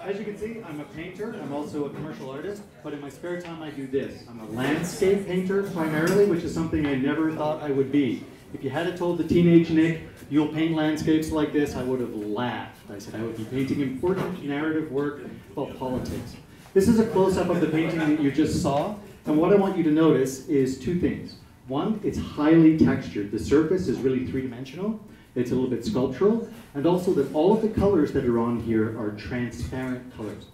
As you can see, I'm a painter. I'm also a commercial artist, but in my spare time I do this. I'm a landscape painter primarily, which is something I never thought I would be. If you had told the teenage Nick, you'll paint landscapes like this, I would have laughed. I said I would be painting important narrative work about politics. This is a close-up of the painting that you just saw, and what I want you to notice is two things. One, it's highly textured. The surface is really three-dimensional. It's a little bit sculptural, and also that all of the colors that are on here are transparent colors.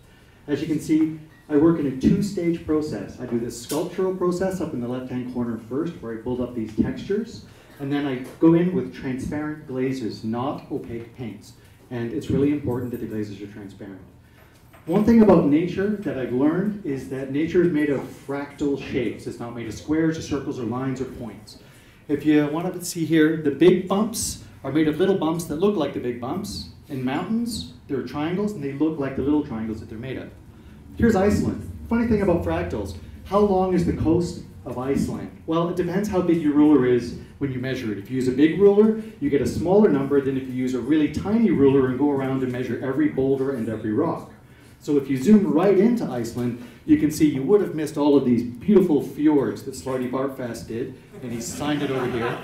As you can see, I work in a two-stage process. I do this sculptural process up in the left-hand corner first, where I build up these textures, and then I go in with transparent glazes, not opaque paints. And it's really important that the glazes are transparent. One thing about nature that I've learned is that nature is made of fractal shapes. It's not made of squares or circles or lines or points. If you want to see here, the big bumps are made of little bumps that look like the big bumps. In mountains, there are triangles, and they look like the little triangles that they're made of. Here's Iceland. Funny thing about fractals, how long is the coast of Iceland? Well, it depends how big your ruler is when you measure it. If you use a big ruler, you get a smaller number than if you use a really tiny ruler and go around and measure every boulder and every rock. So if you zoom right into Iceland, you can see you would have missed all of these beautiful fjords that Slarty Bartfast did, and he signed it over here.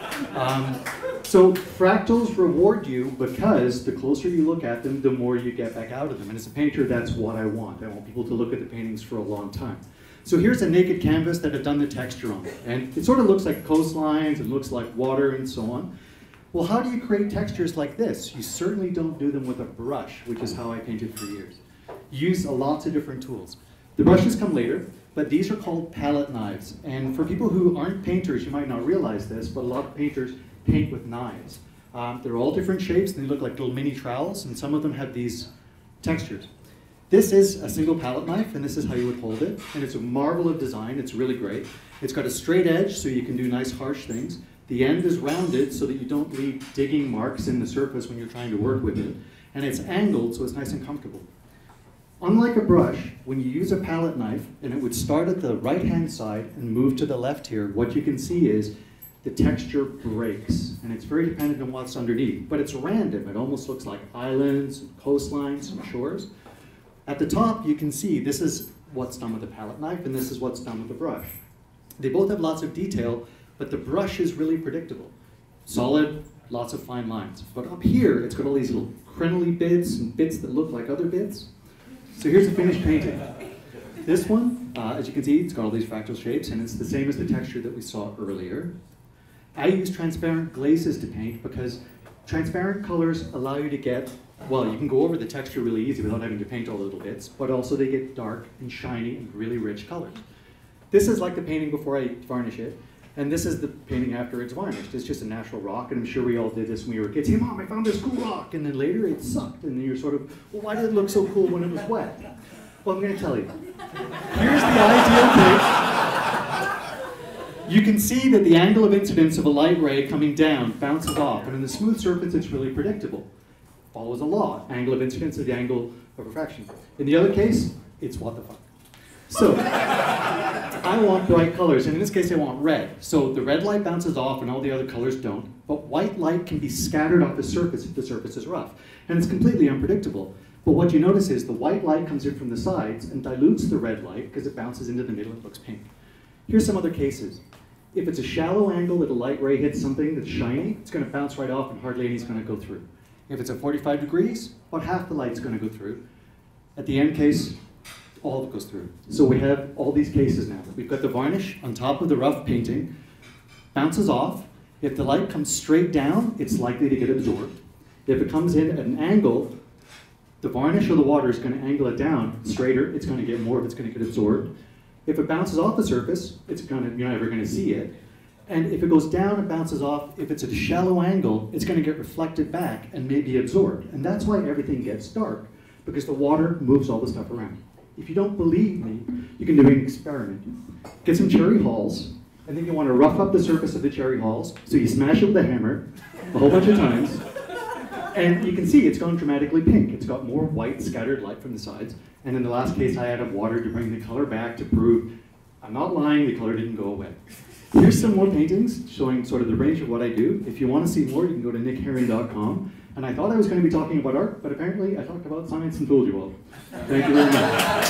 So fractals reward you because the closer you look at them, the more you get back out of them. And as a painter, that's what I want. I want people to look at the paintings for a long time. So here's a naked canvas that I've done the texture on. And it sort of looks like coastlines, and looks like water and so on. Well, how do you create textures like this? You certainly don't do them with a brush, which is how I painted for years. Use lots of different tools. The brushes come later, but these are called palette knives. And for people who aren't painters, you might not realize this, but a lot of painters paint with knives. They're all different shapes, and they look like little mini trowels, and some of them have these textures. This is a single palette knife, and this is how you would hold it. And it's a marvel of design. It's really great. It's got a straight edge, so you can do nice, harsh things. The end is rounded, so that you don't leave digging marks in the surface when you're trying to work with it. And it's angled, so it's nice and comfortable. Unlike a brush, when you use a palette knife, and it would start at the right-hand side and move to the left here, what you can see is the texture breaks, and it's very dependent on what's underneath. But it's random. It almost looks like islands, and coastlines, and shores. At the top, you can see this is what's done with the palette knife, and this is what's done with the brush. They both have lots of detail, but the brush is really predictable. Solid, lots of fine lines. But up here, it's got all these little crenelly bits and bits that look like other bits. So here's a finished painting. This one, as you can see, it's got all these fractal shapes, and it's the same as the texture that we saw earlier. I use transparent glazes to paint because transparent colors allow you to get, well, you can go over the texture really easy without having to paint all the little bits, but also they get dark and shiny and really rich colors. This is like the painting before I varnish it, and this is the painting after it's varnished. It's just a natural rock, and I'm sure we all did this when we were kids. Hey, Mom, I found this cool rock, and then later it sucked, and then you're sort of, well, why did it look so cool when it was wet? Well, I'm going to tell you. Here's the ideal case. You can see that the angle of incidence of a light ray coming down bounces off, and in the smooth surface, it's really predictable. Follows a law. Angle of incidence is the angle of refraction. In the other case, it's what the fuck. So, I want bright colors, and in this case I want red. So the red light bounces off and all the other colors don't, but white light can be scattered off the surface if the surface is rough. And it's completely unpredictable. But what you notice is the white light comes in from the sides and dilutes the red light because it bounces into the middle and looks pink. Here's some other cases. If it's a shallow angle that a light ray hits something that's shiny, it's going to bounce right off and hardly anything's going to go through. If it's at 45 degrees, about half the light's going to go through. At the end case, all of it goes through. So we have all these cases now. We've got the varnish on top of the rough painting, bounces off. If the light comes straight down, it's likely to get absorbed. If it comes in at an angle, the varnish or the water is going to angle it down straighter. It's going to get more of it's going to get absorbed. If it bounces off the surface, you're never going to see it. And if it goes down and bounces off, if it's at a shallow angle, it's going to get reflected back and maybe absorbed. And that's why everything gets dark, because the water moves all the stuff around. If you don't believe me, you can do an experiment. Get some cherry hulls, and then you want to rough up the surface of the cherry hulls, so you smash it with a hammer a whole bunch of times, and you can see it's gone dramatically pink. It's got more white scattered light from the sides, and in the last case I added water to bring the color back to prove, I'm not lying, the color didn't go away. Here's some more paintings showing sort of the range of what I do. If you want to see more, you can go to nickharron.com. And I thought I was going to be talking about art, but apparently I talked about science and fooled you all. Thank you very much.